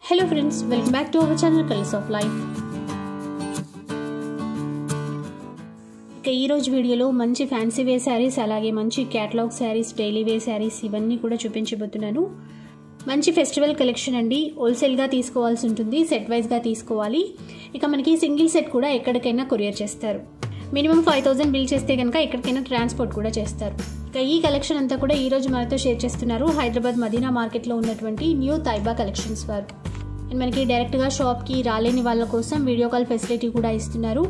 Hello friends, welcome back to our channel Colors of Life. ఈ రోజు వీడియోలో మంచి ఫ్యాన్సీ వేర్ శారీస్ అలాగే మంచి catalogue saris, daily wear saris ఇవన్నీ కూడా చూపించబోతున్నాను. మంచి ఫెస్టివల్ కలెక్షన్ అండి. హోల్సేల్ గా తీసుకోవాల్సి ఉంటుంది, సెట్ వైస్ గా తీసుకోవాలి. ఇక మనకి సింగిల్ సెట్ కూడా ఎక్కడికైనా కొరియర్ చేస్తారు. మినిమం 5000 బిల్ చేస్తే కనుక ఎక్కడికైనా ట్రాన్స్పోర్ట్ కూడా చేస్తారు. ఇక ఈ కలెక్షన్ అంతా కూడా ఈ రోజు మనతో షేర్ చేస్తున్నారు హైదరాబాద్ మదీనా మార్కెట్ లో ఉన్నటువంటి న్యూ తైబా కలెక్షన్స్ వారు. అండ్ మనకి డైరెక్ట్గా షాప్కి రాలేని వాళ్ళ కోసం వీడియో కాల్ ఫెసిలిటీ కూడా ఇస్తున్నారు.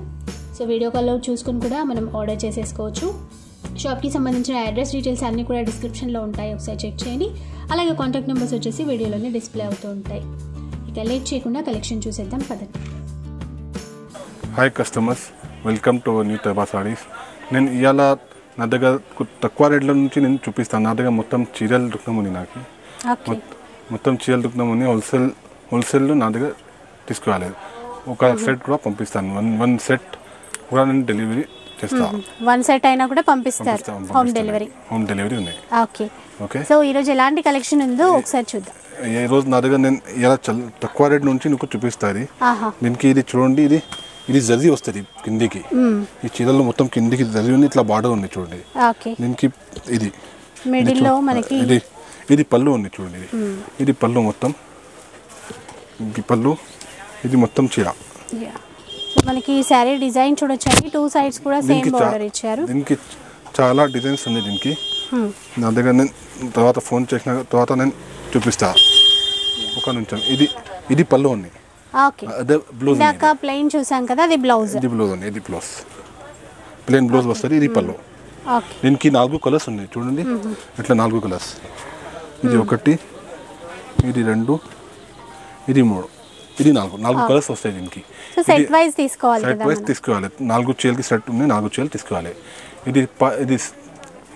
సో వీడియో కాల్లో చూసుకుని కూడా మనం ఆర్డర్ చేసేసుకోవచ్చు. షాప్కి సంబంధించిన అడ్రస్ డీటెయిల్స్ అన్నీ కూడా డిస్క్రిప్షన్లో ఉంటాయి, ఒకసారి చెక్ చేయండి. అలాగే కాంటాక్ట్ నెంబర్స్ వచ్చేసి వీడియోలోనే డిస్ప్లే అవుతూ ఉంటాయి. ఇక లేట్ చేయకుండా కలెక్షన్ చూసేద్దాం పదండి. Hi customers, welcome to new Taiba saris. నేను ఇవాళ నా దగ్గర తక్కువ రేట్ల నుంచి నేను చూపిస్తాను. నా దగ్గర మొత్తం చీరలు దుఃఖం ఉంది. నాకు మొత్తం చీరలు దుఃఖం ఉంది. హోల్సేల్లో నా దగ్గర తీసుకోవాలి. ఒక సెట్ కూడా పంపిస్తాను. వన్ సెట్ కూడా నేను డెలివరీ చేస్తాను. వన్ సెట్ అయినా కూడా పంపిస్తారు. హోమ్ డెలివరీ ఉన్నాయి. ఓకే. సో ఈ రోజు ఎలాంటి కలెక్షన్ ఉందో ఒకసారి చూద్దాం. ఈ రోజు నా దగ్గర నేను ఇలా తక్కువ రేట్ నుంచి నీకు చూపిస్తాను. దీనికి ఇది చూడండి, ఇది జరీ వస్తుంది కిందికి. ఈ చీరల్లో మొత్తం కిందికి జరీ ఉంది, ఇట్లా బార్డర్ ఉంది చూడండి. దీనికి ఇది మిడిల్లో మనకి ఇది పళ్ళు ఉంది చూడండి. ఇది పళ్ళు మొత్తం, పళ్ళు ఇది మొత్తం చీర. మనకి శారీ డిజైన్ చూడొచ్చండి. 2 సైడ్స్ కూడా సేమ్ బోర్డర్ ఇచ్చారు. దీనికి చాలా డిజైన్స్ ఉన్నాయి. దీనికి నా దగ్గర నేను తర్వాత ఫోన్ చేసిన తర్వాత నేను చూపిస్తా. ఒక నిమిషం. ఇది పళ్ళు ఉంది. అదే బ్లౌజ్ ప్లెయిన్ చూసాం కదా, అది బ్లౌజ్. ఇది బ్లౌజ్ ఉంది. ఇది బ్లౌజ్ ప్లెయిన్ బ్లౌజ్ వస్తుంది. ఇది పళ్ళు. దీనికి 4 కలర్స్ ఉన్నాయి చూడండి. ఇట్లా 4 కలర్స్. ఇది 1, ఇది 2, ఇది 3, ఇది 4 కలర్స్ వస్తాయి దీనికి. సెట్ వైస్ తీసుకోవాలి. 4 చీరలకి సెట్ ఉంది. 4 చీరలు తీసుకోవాలి.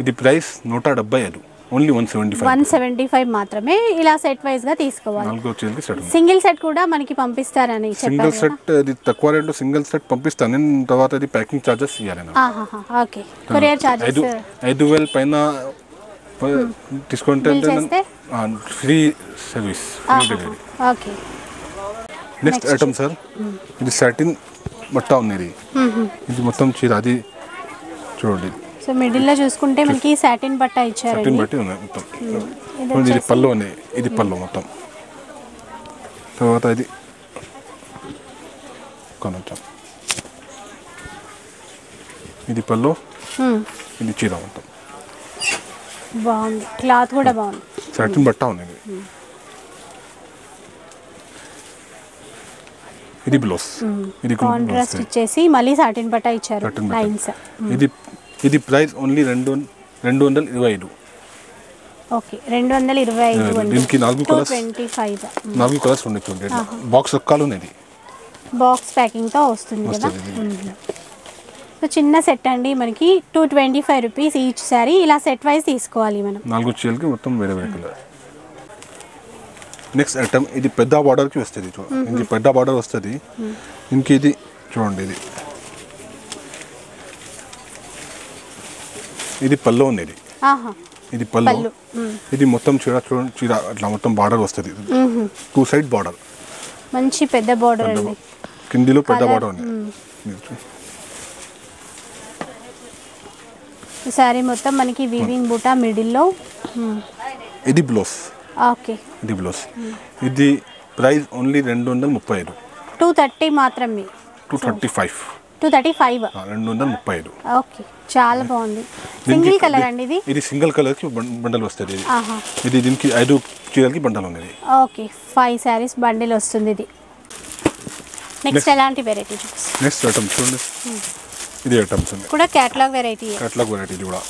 ఇది ప్రైస్ 175, ఓన్లీ 175 మాత్రమే. ఇలా సెట్ వైస్ గా తీసుకోవాలి. 4 చీరలకి సెట్. సింగిల్ సెట్ కూడా మనకి పంపిస్తారని చెప్పారు. సింగిల్ సెట్ ఇది తక్కువ రేట్లో సింగిల్ సెట్ పంపిస్తాను నేను. తర్వాత ఇది ప్యాకింగ్ చార్జెస్ ఇవ్వాలి. ఓకే. కొరియర్ చార్జెస్ 5000 పైన తీసుకుంటే free service. Okay. Next item sir, ఇది సాటిన్ బట్ట ఉంది. ఇది మొత్తం చీర. అది చూడండి. సో మిడిల్ లో చూసుకుంటే మనకి సాటిన్ బట్ట ఇచ్చారు. సాటిన్ బట్ట ఉంది మొత్తం. ఇది పళ్ళు ఉంది. ఇది పళ్ళు మొత్తం. తర్వాత ఇది కొంచెం, ఇది పళ్ళు, ఇది చీర మొత్తం. బాగుంది. క్లాత్ కూడా బాగుంది. సాటిన్ బట్ట ఉంది. ఇది బ్లౌజ్. ఇది కాంట్రాస్ట్ ఇచ్చేసి మళ్ళీ సాటిన్ బట్ట ఇచ్చారు. లైన్స్. ఇది ప్రైస్ ఓన్లీ 225. ఓకే. 225. దీనికి 4 కలర్స్. 4 కలర్స్ ఉన్నాయి చూడండి. బాక్స్ రకాలు ఉన్నాయి. బాక్స్ ప్యాకింగ్ తో వస్తుంది కదా. సో చిన్న సెట్ అండి. మనకి 225 రూపీస్ ఈచ్ సారీ. ఇలా సెట్ వైజ్ తీసుకోవాలి మనం. 4 చీరలకి మొత్తం వేరే వేరే కలర్. నెక్స్ట్ ఐటమ్, ఇది పెద్ద బార్డర్కి వస్తుంది. ఇంక పెద్ద బార్డర్ వస్తుంది. ఇంక ఇది చూడండి. ఇది పళ్ళు ఉంది. ఇది పళ్ళు. ఇది మొత్తం చీర చూడండి. చీర అట్లా మొత్తం బార్డర్ వస్తుంది. 2 సైడ్ బార్డర్. మంచి పెద్ద బార్డర్ అండి. కిందిలో పెద్ద బార్డర్ ఉంది. సారీ మొత్తం మనకి వీవింగ్ బూటా మిడిల్లో. ఇది బ్లౌజ్. ఓకే. ఇది బ్లౌజ్. ఇది ప్రైస్ ఓన్లీ 235. 230 మాత్రమే. 235. 235. ఓకే. చాలా బాగుంది. సింగిల్ కలర్ అండి ఇది. ఇది సింగిల్ కలర్ కి బండల్ వస్తుంది. ఇది దీనికి 5 చీరలకి బండల్ ఉంది. ఓకే. 5 సారీస్ బండిల్ వస్తుంది ఇది. నెక్స్ట్ ఎలాంటి వెరైటీ చూపిస్తాం. నెక్స్ట్ ఐటమ్ చూడండి. ఇది ఐటమ్స్ ఉంది కూడా కేటలాగ్ వెరైటీ. ఇది కూడా.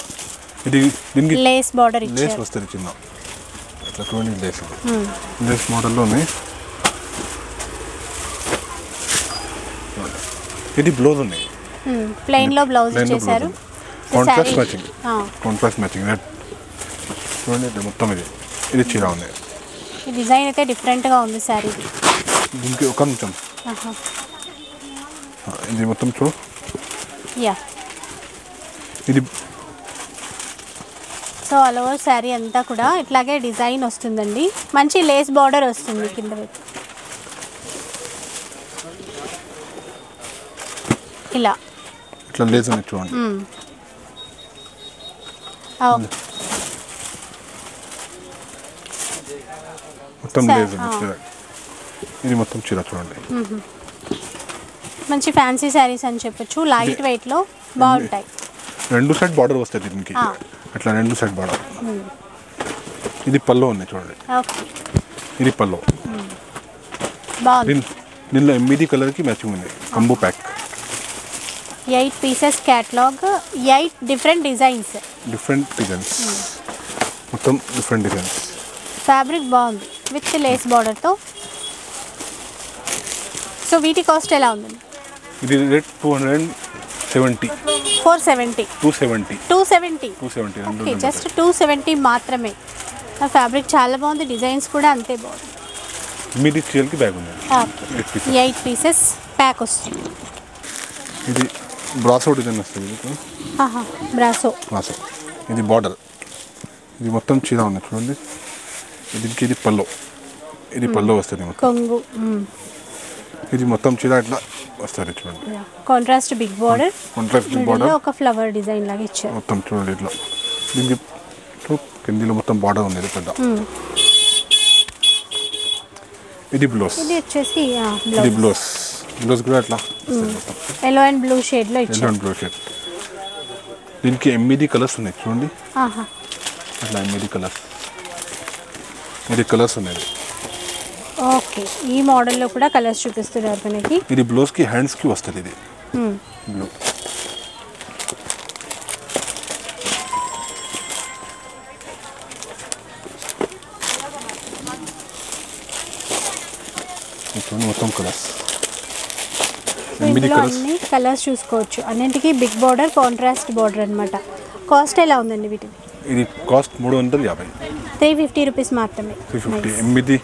ఇది దీనికి లేస్ బార్డర్ ఇచ్చారు. లేస్ వస్తుంది చిన్న. ఇట్లా చూడండి. లేస్ మోడల్లో ఉన్నాయి. ఇది బ్లౌజ్ ఉన్నాయి. ప్లెయిన్ లో బ్లౌజ్ ఇచ్చేసారు. కాంట్రాస్ట్ మ్యాచింగ్ చూడండి. మొత్తం ఇది చీర ఉంది. ఈ డిజైన్ అయితే డిఫరెంట్ గా ఉంది సారీ. దీనికి ఒక నిమిషం. ఇది మొత్తం చూడు. ఇది సో ఆల్ ఓవర్ శారీ అంతా కూడా ఇట్లాగే డిజైన్ వస్తుందండి. మంచి లేస్ బార్డర్ వస్తుంది కింద. ఇలా ఇట్లా లేస్ ఉన్నాయి చూడండి. మొత్తం లేస్ ఉంది. ఇది మొత్తం చీర చూడండి. మంచి ఫ్యాన్సీ శారీస్ అని చెప్పొచ్చు. లైట్ వెయిట్ లో బాగుంటాయి. 2 సైడ్ బార్డర్ వస్తుంది దీనికి. అట్లా 2 సైడ్ బార్డర్. ఇది పల్లో ఉంది చూడండి. ఇది పల్లో. దీనిలో 8 కలర్కి మ్యాచింగ్ ఉంది. Combo pack. 8 pieces catalogue. 8 different designs. మొత్తం డిఫరెంట్ డిజైన్స్. ఫ్యాబ్రిక్ బాగుంది విత్ లేస్ బార్డర్తో. సో వీటి కాస్ట్ ఎలా ఉందండి? ఇది రేట్ 270. 470. 270. ఓకే, జస్ట్ 270 మాత్రమే. ఫ్యాబ్రిక్ చాలా బాగుంది. డిజైన్స్ కూడా అంతే బాగుంది. మీది చీరలకి బ్యాగ్ ఉంది. 8 పీసెస్ ప్యాక్ వస్తుంది. ఇది బ్రాసో డిజైన్ వస్తుంది. బ్రాసో. ఇది బార్డర్. ఇది మొత్తం చీర ఉంది చూడండి. దీనికి ఇది పల్లో. ఇది పల్లో వస్తుంది కొంగు. ఇది మొత్తం చీర ఇట్లా వస్తుంది చూడండి. Contrast big border. ఒక ఫ్లవర్ డిజైన్ లాగా ఇచ్చారు. మొత్తం చూడండి ఇట్లా. దీనికి కిందిలో మొత్తం బార్డర్ ఉంది పెద్ద. ఇది బ్లౌజ్. ఇది వచ్చేసి ఇది బ్లౌజ్ కూడా అట్లా ఎల్లో అండ్ బ్లూ షేడ్ లో ఇచ్చారు. దీనికి 8 కలర్స్ ఉన్నాయి చూడండి. అట్లా 8 కలర్స్. ఇది కలర్స్ ఉన్నాయి. ఓకే, ఈ మోడల్లో కూడా కలర్స్ చూపిస్తున్నారు మనకి. ఇది బ్లౌజ్ కి హ్యాండ్స్ కి వస్తుంది. ఇది బ్లూ. మొత్తం కలర్స్. అన్ని కలర్స్ చూసుకోవచ్చు. అన్నింటికి బిగ్ బార్డర్, కాంట్రాస్ట్ బార్డర్ అన్నమాట. కాస్ట్ ఎలా ఉందండి వీటిది? ఇది కాస్ట్ 350. 350 రూపీస్ మాత్రమే. 350.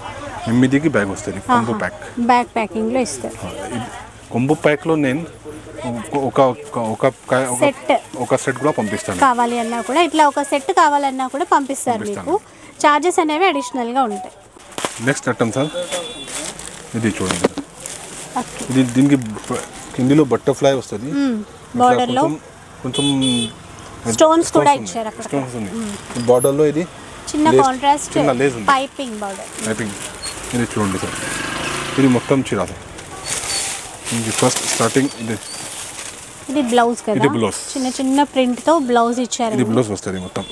8కి బ్యాగ్ వస్తుంది. Combo pack. బ్యాగ్ ప్యాకింగ్ లో ఇస్తారు. కొంబో ప్యాక్ లో నేను ఒక సెట్ కూడా పంపిస్తాను. కావాలి అన్నా కూడా ఇట్లా ఒక సెట్ కావాలన్నా కూడా పంపిస్తారు మీకు. చార్జెస్ అనేవి అడిషనల్ గా ఉంటాయి. నెక్స్ట్ ఐటమ్ సార్, ఇది చూడండి. ఇది దీనికి కిందిలో బటర్ఫ్లై వస్తుంది. బార్డర్ లో కొంచెం స్టోన్స్ కూడా ఇచ్చారు అక్కడ. స్టోన్స్ ఉంది బార్డర్ లో. ఇది చిన్న కాంట్రాస్ట్ పైపింగ్ బార్డర్. ఇది చూడండి సార్. ఇది మొత్తం చీర. ఇది ఫస్ట్ స్టార్టింగ్. ఇది బ్లౌజ్ కదా. ఇది బ్లౌజ్. చిన్న చిన్న ప్రింట్ తో బ్లౌజ్ ఇచ్చారు. ఇది బ్లౌజ్ వస్తుంది మొత్తం.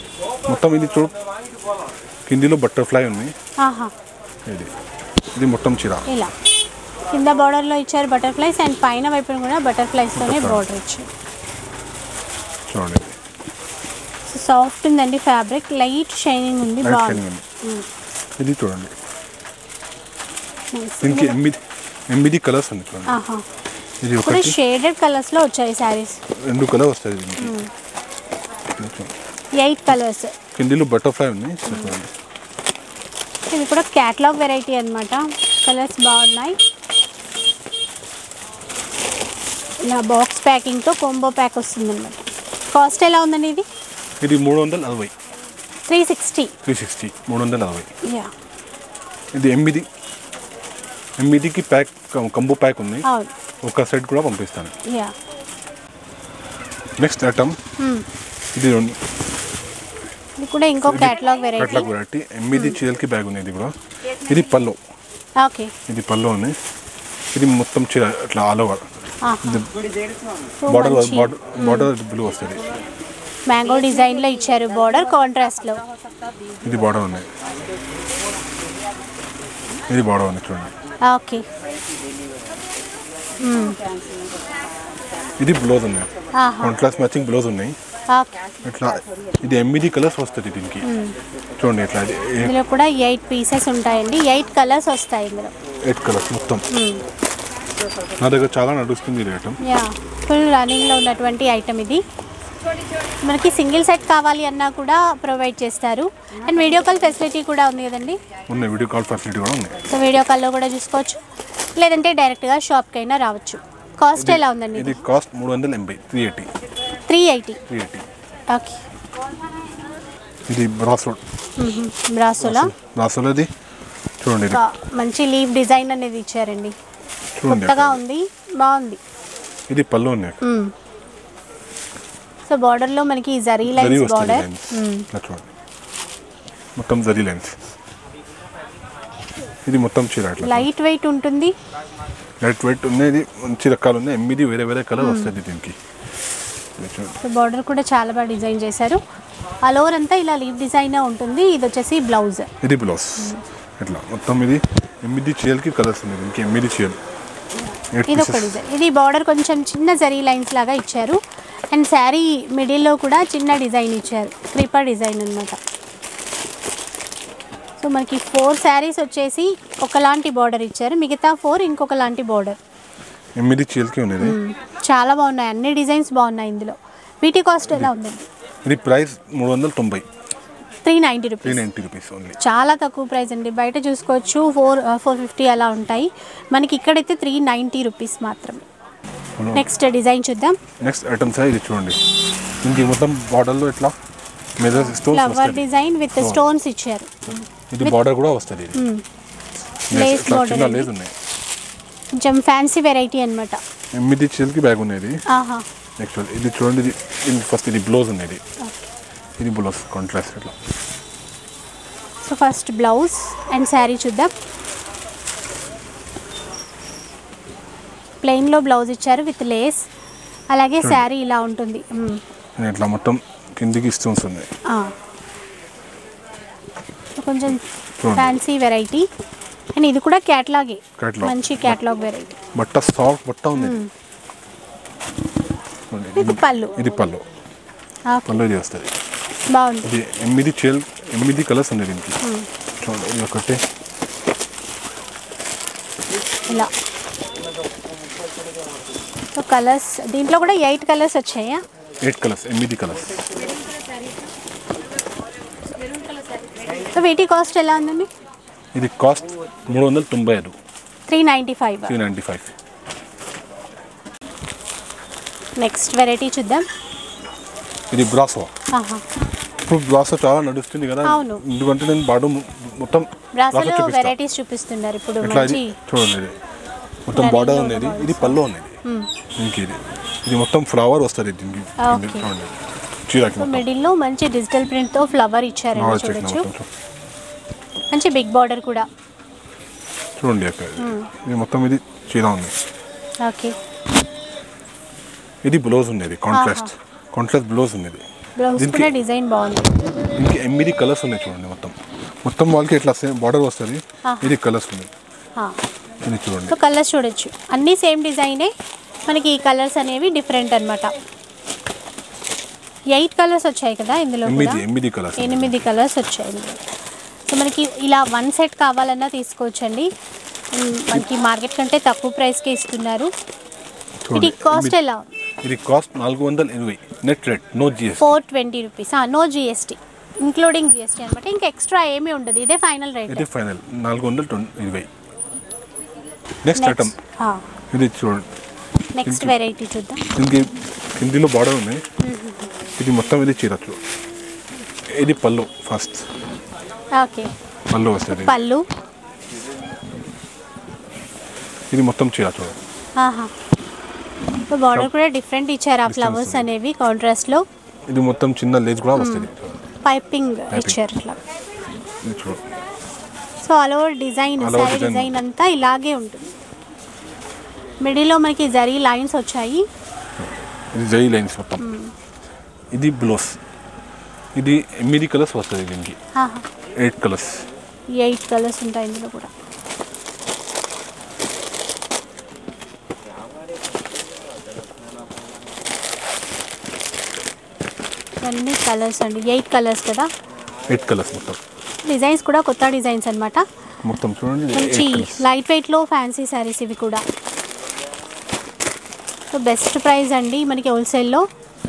ఇది చూడు కిందిలో బటర్ఫ్లై ఉంది. ఇది మొత్తం చీర. ఇలా కింద బార్డర్ లో ఇచ్చారు బటర్ఫ్లైస్, అండ్ పైన వైపున కూడా బటర్ఫ్లైస్ తోనే బార్డర్ ఇచ్చారు. చూడండి సాఫ్ట్ ఉందండి ఫ్యాబ్రిక్. లైట్ షైనింగ్ ఉంది. బాగుంది. ఇది చూడండి. దీనికి 8 కలర్స్ ఉంది చూడండి. ఇది ఒకటి షేడెడ్ కలర్స్ లో వచ్చాయి సారీస్. 2 కలర్ వస్తాయి దీనికి. 8 కలర్స్. కిందిలో బటర్ఫ్లై ఉంది చూడండి. ఇది కూడా క్యాటలాగ్ వెరైటీ అన్నమాట. కలర్స్ బాగున్నాయి. ఇలా బాక్స్ ప్యాకింగ్ తో కాంబో ప్యాక్ వస్తుంది అన్నమాట. కాస్ట్ ఎలా ఉందండి ఇది? ఇది 340. 360. 340. యా. ఇది 8కి ప్యాక్ కంబో ప్యాక్ ఉంది. ఒక సెట్ కూడా పంపిస్తాను. యా. నెక్స్ట్ ఐటమ్ ఇది కూడా ఇంకో క్యాటలాగ్ వెరైటీ. 8 చీరలకి బ్యాగ్ ఉంది. ఇది కూడా. ఇది పల్లో. ఓకే. ఇది పల్లో ఉంది. ఇది మొత్తం చీర అట్లా ఆల్ ఓవర్. బార్డర్ బ్లూ వస్తుంది. మ్యాంగో డిజైన్ లో ఇచ్చారు బార్డర్, కాంట్రాస్ట్ లో. ఇది బార్డర్ ఉంది. ఇది బార్డర్ ఉంది చూడండి. ఓకే. ఇది బ్లౌజ్ ఉన్నాయి. కాంట్రాస్ట్ మ్యాచింగ్ బ్లౌజ్ ఉన్నాయి. ఇట్లా ఇది 8 కలర్స్ వస్తుంది దీనికి. చూడండి ఇట్లా. ఇందులో కూడా 8 పీసెస్ ఉంటాయండి. 8 కలర్స్ వస్తాయి ఇందులో. 8 కలర్స్ మొత్తం. నా దగ్గర చాలా నడుస్తుంది ఈ ఐటమ్. యా, ఫుల్ రన్నింగ్ లో ఉన్నటువంటి ఐటమ్ ఇది. మనకి సింగిల్ సెట్ కావాలి అన్నా కూడా ప్రొవైడ్ చేస్తారు. అండ్ వీడియో కాల్ ఫెసిలిటీ కూడా ఉంది కదండి. ఉంది, వీడియో కాల్ ఫెసిలిటీ కూడా ఉంది. సో వీడియో కాల్లో కూడా చూసుకోవచ్చు, లేదంటే డైరెక్ట్గా షాప్కి అయినా రావచ్చు. కాస్ట్ ఎలా ఉందండి? ఇది కాస్ట్ 380. 380. ఓకే. ఇది బ్రాసోలా ఇది చూడండి. మంచి లీఫ్ డిజైన్ అనేది ఇచ్చారండి. కొత్తగా ఉంది, బాగుంది. ఇది పళ్ళు ఉన్నాయి. సో బార్డర్ లో మనకి జరీ లైన్స్ బార్డర్, చూడండి మొత్తం జరీ లైన్స్. ఇది మొత్తం చీర అట్లా లైట్ వెయిట్ ఉంటుంది. లైట్ వెయిట్ ఉన్నాయి, మంచి రకాలు ఉన్నాయి. 8 వేరే వేరే కలర్ వస్తుంది దీనికి. సో బార్డర్ కూడా చాలా బాగా డిజైన్ చేశారు. ఆల్ ఓవర్ అంతా ఇలా లీవ్ డిజైన్ ఉంటుంది. ఇది వచ్చేసి బ్లౌజ్. ఇది బ్లౌజ్ ఇట్లా మొత్తం. ఇది 8 చీరలకి కలర్స్ ఉన్నాయి దీనికి. 8 చీరలు. ఇది ఒక డిజైన్. ఇది బార్డర్ కొంచెం చిన్న జరీ లైన్స్ లాగా ఇచ్చారు. అండ్ శారీ మిడిల్లో కూడా చిన్న డిజైన్ ఇచ్చారు, క్రీపర్ డిజైన్ అన్నమాట. సో మనకి 4 శారీస్ వచ్చేసి ఒకలాంటి బార్డర్ ఇచ్చారు, మిగతా 4 ఇంకొకలాంటి బార్డర్. 8 చీరలకి ఉన్నాయి. చాలా బాగున్నాయి, అన్ని డిజైన్స్ బాగున్నాయి ఇందులో. వీటి కాస్ట్ ఎలా ఉందండి? ఇది ప్రైస్ 390. 390 రూపీస్. 390 rupees only. చాలా తక్కువ ప్రైస్ అండి. బయట చూసుకోవచ్చు 450 అలా ఉంటాయి, మనకి ఇక్కడైతే 390 రూపీస్ మాత్రమే. నెక్స్ట్ డిజైన్ చూద్దాం. నెక్స్ట్ ఐటమ్స్ ఇది చూడండి. ఇంక మొత్తం బార్డర్లో ఇట్లా measure stones flower design with stones ఇచ్చారు. ఇది బార్డర్ కూడా వస్తుంది. లేస్ బార్డర్ లేదు ఉన్నాయి, కొంచెం ఫ్యాన్సీ వెరైటీ అన్నమాట. 8 చీరలకి బ్యాగ్ ఉన్నది. ఆహా. నెక్స్ట్ ఇది చూడండి. ఇది ఫస్ట్ ఇది బ్లౌజ్ ఉన్నది. ఇది బ్లౌజ్ కాంట్రాస్ట్ ఇట్లా. So first blouse and sari చూద్దాం. ప్లెయిన్లో బ్లౌజ్ ఇచ్చారు విత్ లేస్, అలాగే శారీ ఇలా ఉంటుంది. ఇట్లా మొత్తం కిందికి స్టోన్స్ ఉన్నాయి. కొంచెం ఫ్యాన్సీ వెరైటీ. అండ్ ఇది కూడా క్యాట్లాగే, మంచి క్యాట్లాగ్ వెరైటీ. బట్ట సాఫ్ట్ బట్ట ఉంది. ఇది పళ్ళు. ఇది పళ్ళు. పళ్ళు ఇది వస్తుంది. బాగుంది. ఇది 8 చీరలు, 8 కలర్స్ ఉన్నాయి దీనికి. చూడండి ఇది ఒకటి ఇలా. సో కలర్స్ దీంట్లో కూడా 8 కలర్స్ వచ్చాయా? 8 కలర్స్, 8 కలర్స్. సో వీటి కాస్ట్ ఎలా ఉందండి? ఇది కాస్ట్ 395. 395. 395. నెక్స్ట్ వెరైటీ చూద్దాం. ఇది బ్రాసో. ఇప్పుడు బ్రాసో చాలా నడుస్తుంది కదా. అవును. ఎందుకంటే నేను బాడు మొత్తం బ్రాసోలో వెరైటీస్ చూపిస్తున్నారు ఇప్పుడు. మంచి చూడండి ఇది మొత్తం బార్డర్ ఉన్నది. ఇది పళ్ళు ఉన్నది. ఇంక ఇది మొత్తం ఫ్లవర్ వస్తుంది దీనికి. చూడండి చీరకి మిడిల్లో మంచి డిజిటల్ ప్రింట్ తో ఫ్లవర్ ఇచ్చారు, చూడొచ్చు. మంచి బిగ్ బార్డర్ కూడా చూడండి అక్కడ. ఇది మొత్తం ఇది చీర ఉంది. ఓకే. ఇది బ్లౌజ్ ఉన్నది, కాంట్రాస్ట్ బ్లౌజ్ ఉన్నది. బ్లౌజ్ కూడా డిజైన్ బాగుంది. దీనికి 8 కలర్స్ ఉన్నాయి చూడండి. మొత్తం వాళ్ళకి ఇట్లా సేమ్ బార్డర్ వస్తుంది. ఇది కలర్స్ ఉన్నాయి. ఇది చూడండి. సో కలర్స్ చూడొచ్చు, అన్నీ సేమ్ డిజైనే, మనకి ఈ కలర్స్ అనేవి డిఫరెంట్ అన్నమాట. 8 కలర్స్ వచ్చాయి కదా ఇందులో. 8 కలర్స్. 8 కలర్స్ వచ్చాయి ఇందులో. సో మనకి ఇలా 1 సెట్ కావాలన్నా తీసుకోవచ్చండి. మనకి మార్కెట్ కంటే తక్కువ ప్రైస్కే ఇస్తున్నారు. ఇది కాస్ట్ ఎలా? ఇది cost 420 net rate, no GST. 420 rupees, no GST, including GST అనమాట. ఇంకా ఎక్స్ట్రా ఏమీ ఉండదు, ఇదే ఫైనల్ రేట్. ఇది ఫైనల్ 420. నెక్స్ట్ ఐటమ్ ఇది చూడండి. నెక్స్ట్ వెరైటీ చూద్దాం. దీనికి హిందీలో బార్డర్ ఉన్నాయి. ఇది మొత్తం ఇది చీరట్లు. ఇది పళ్ళు ఫస్ట్. ఓకే. పళ్ళు వస్తుంది. పళ్ళు. ఇది మొత్తం చీర చూడండి. బార్డర్ కూడా డిఫరెంట్ ఇచ్చారు, ఆ ఫ్లవర్స్ అనేవి కాంట్రాస్ట్ లో. ఇది మొత్తం చిన్న లేస్ కూడా వస్తుంది. పైపింగ్ ఇచ్చారు ఇట్లా. So all over design, sorry design అంతా ఇలాగే ఉంటుంది. మిడిల్లో మనకి జరీ లైన్స్ వచ్చాయి. ఇది జరీ లైన్స్ మొత్తం. ఇది బ్లౌజ్. ఇది 8 కలర్స్ వస్తుంది దీనికి. 8 కలర్స్. 8 కలర్స్ ఉంటాయి ఇందులో కూడా. అన్ని కలర్స్ అండి, 8 కలర్స్ కదా. 8 కలర్స్ మొత్తం. డిజైన్స్ కూడా కొత్త డిజైన్స్ అన్నమాట. మొత్తం చూడండి. మంచి లైట్ వెయిట్ లో ఫ్యాన్సీ సారీస్ ఇవి కూడా. సో బెస్ట్ ప్రైస్ అండి మనకి హోల్సేల్లో.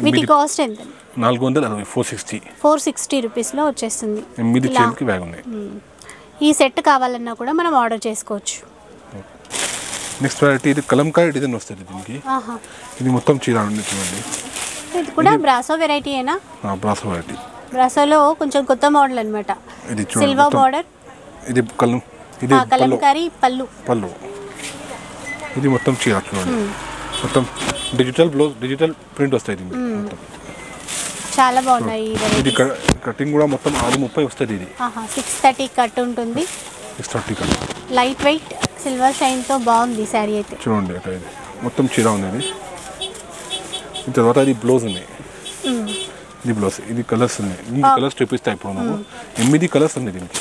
వీటి కాస్ట్ ఎంత? 460. 460 రూపీస్లో వచ్చేస్తుంది. 8 చీరలకి బ్యాగ్ ఉన్నాయి. ఈ సెట్ కావాలన్నా కూడా మనం ఆర్డర్ చేసుకోవచ్చు. నెక్స్ట్ వెరైటీ ఇది కలంకారీ డిజైన్ వస్తుంది దీనికి. ఇది మొత్తం చీర ఉంది చూడండి. ఇది కూడా బ్రాసో వెరైటీ ఏనా? బ్రాసో వెరైటీ. బ్రాసోలో కొంచెం కొత్త మోడల్ అన్నమాట. ఇది సిల్వర్ బార్డర్. ఇది కలంకారీ పళ్ళు. ఇది మొత్తం చీర చూడండి, మొత్తం డిజిటల్ బ్లౌజ్, డిజిటల్ ప్రింట్ వస్తాయి ఇది మొత్తం. చాలా బాగున్నాయి. ఇది కటింగ్ కూడా మొత్తం 6:30 వస్తుంది. ఇది 6:30 కట్ ఉంటుంది. 6:30 cut, light weight silver shine తో బాగుంది శారీ అయితే. చూడండి అట్లా ఇది మొత్తం చీర ఉంది. ఇది తర్వాత ఇది బ్లౌజ్ ఉంది. ఇది బ్లౌజ్, ఇది కలర్స్ ఉన్నాయి. దీనికి కలర్స్ చూపిస్తాయి ఇప్పుడు నువ్వు. 8 కలర్స్ ఉంది దీనికి.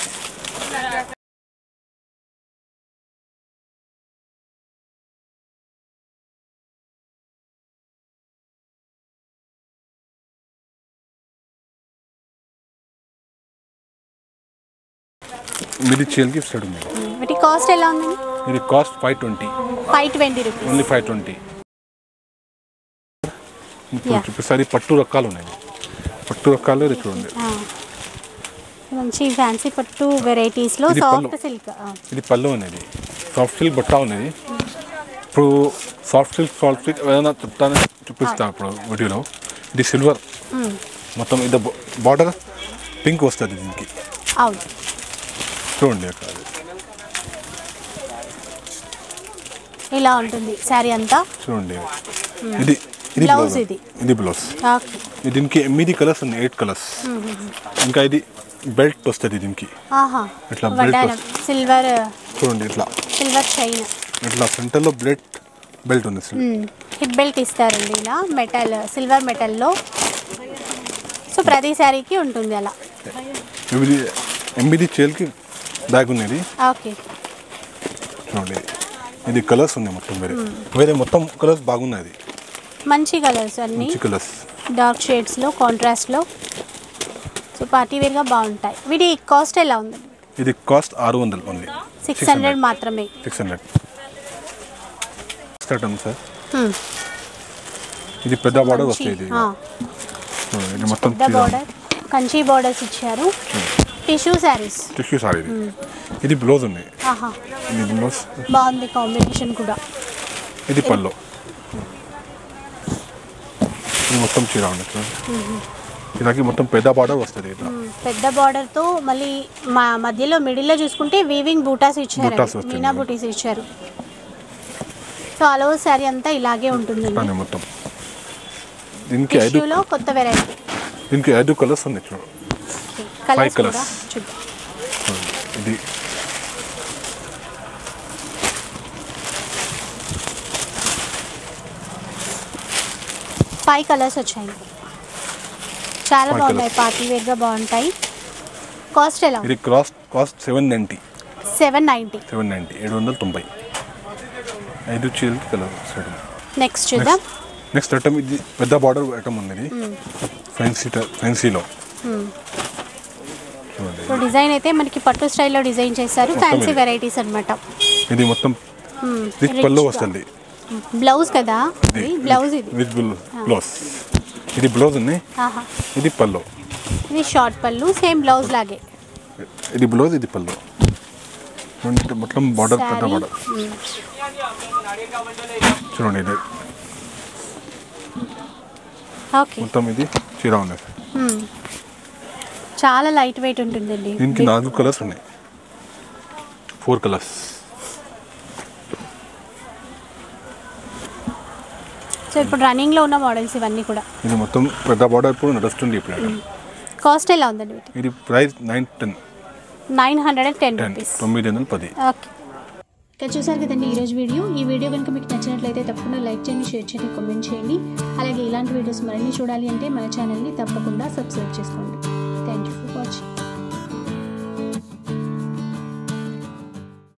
మీది చీరకి స్టార్ట్ ఉంది. వీటి కాస్ట్ ఎలా ఉంది? ఇది కాస్ట్ 520 రూపీస్. ఓన్లీ 520. చూపిస్తారు పట్టు రకాలు ఉన్నాయి. పట్టు రకాలు చూడండి, మంచి ఫ్యాన్సీ పట్టు వెరైటీస్ లో సాఫ్ట్ సిల్క్. ఇది పళ్ళు అనేది సాఫ్ట్ సిల్క్ బట్ట ఉన్నది. ఇప్పుడు సాఫ్ట్ సిల్క్ ఏదైనా చెప్తానే చూపిస్తాను ఇప్పుడు వీడియోలో. ఇది సిల్వర్ మొత్తం, ఇది బార్డర్ పింక్ వస్తుంది దీనికి. అవును చూడండి అక్కడ ఇలా ఉంటుంది శారీ అంతా. చూడండి ఇది బ్లౌజ్. ఇది బ్లౌజ్. దీనికి 8 కలర్స్ ఉన్నాయి, 8 కలర్స్. ఇంకా ఇది బెల్ట్ వస్తుంది దీనికి. ఇట్లా బెల్ట్ సిల్వర్ చూడండి, ఇట్లా సిల్వర్ చైన్, ఇట్లా సెంటర్ లో బెల్ట్ ఉంది. హిప్ బెల్ట్ ఇస్తారండి ఇలా మెటల్, సిల్వర్ మెటల్ లో. సో ప్రతి శారీకి ఉంటుంది అలా. 8 చీరలకి బ్యాగ్ ఉన్నది. ఓకే చూడండి ఇది కలర్స్ ఉన్నాయి మొత్తం, వేరే మొత్తం కలర్స్ బాగున్నాయి. మంచి కలర్స్ అన్ని, కలర్స్ డార్క్ షేడ్స్ లో, కాంట్రాస్ట్ లో. సో పార్టీ వేర్ గా బాగుంటాయి. వీటి కాస్ట్ ఎలా ఉంది? ఇది కాస్ట్ 600 ఓన్లీ. 600 మాత్రమే. 600 సార్. ఇది పెద్ద బార్డర్ వస్తుంది. ఇది మొత్తం పెద్ద బార్డర్, కంచి బార్డర్స్ ఇచ్చారు. టిష్యూ సారీస్. ఇది బ్లౌజ్ ఉంది. ఇది బ్లౌజ్ బాగుంది, కాంబినేషన్ కూడా. ఇది పళ్ళు. ఇది మొత్తం చీర ఉంది. ఇలాగే మొత్తం పెద్ద బార్డర్ వస్తుంది. పెద్ద బార్డర్ తో మళ్ళీ మధ్యలో మిడిల్ లో చూసుకుంటే వీవింగ్ బూటాస్ ఇచ్చారు, మీనా బూటీస్ ఇచ్చారు. సో ఆల్ ఓవర్ శారీ అంతా ఇలాగే ఉంటుంది మొత్తం. దీనికి 5 కొత్త వెరైటీ. దీనికి 5 కలర్స్ ఉన్నాయి. చూడండి 5 కలర్స్. ఇది 5 కలర్స్ వచ్చాయి. చాలా బాగున్నాయి, పార్టీ వేర్ గా బాగుంటాయి. కాస్ట్ ఎలా? ఇది కాస్ట్ 790. 790. 5 చీరలకి కలర్. నెక్స్ట్ చూద్దాం. నెక్స్ట్ ఐటమ్ ఇది పెద్ద బార్డర్ ఐటమ్ ఉంది. ఫ్యాన్సీలో. సో డిజైన్ అయితే మనకి పట్టు స్టైల్లో డిజైన్ చేశారు. ఫ్యాన్సీ వెరైటీస్ అన్నమాట. ఇది మొత్తం రిచ్ పళ్ళు వస్తుంది. బ్లౌజ్ కదా, బ్లౌజ్. ఇది విత్ బ్లౌజ్. ఇది బ్లౌజ్ ఉంది. ఇది పళ్ళు. ఇది షార్ట్ పళ్ళు, సేమ్ బ్లౌజ్ లాగే. ఇది బ్లౌజ్, ఇది పళ్ళు. మొత్తం బార్డర్ పెద్ద బార్డర్. చూడండి ఇది మొత్తం ఇది చీర ఉంది. చాలా లైట్ వెయిట్ ఉంటుందండి. దీనికి 4 కలర్స్ ఉన్నాయి. 4 కలర్స్. సో ఇప్పుడు రన్నింగ్ లో ఉన్న మోడల్స్ ఇవన్నీ కూడా. ఇది మొత్తం పెద్ద బార్డర్ ఇప్పుడు నడుస్తుంది. ఇప్పుడు కాస్ట్ ఎలా ఉందండి? ఇది ప్రైస్ 910 రూపీస్. 910. ఓకే, ఇక్కడ చూసారు కదండి ఈరోజు వీడియో. ఈ వీడియో కనుక మీకు నచ్చినట్లయితే తప్పకుండా లైక్ చేయండి, షేర్ చేయండి, కామెంట్ చేయండి. అలాగే ఇలాంటి వీడియోస్ మరిన్ని చూడాలి అంటే మన ఛానల్ని తప్పకుండా సబ్స్క్రైబ్ చేసుకోండి. Thank you for watching.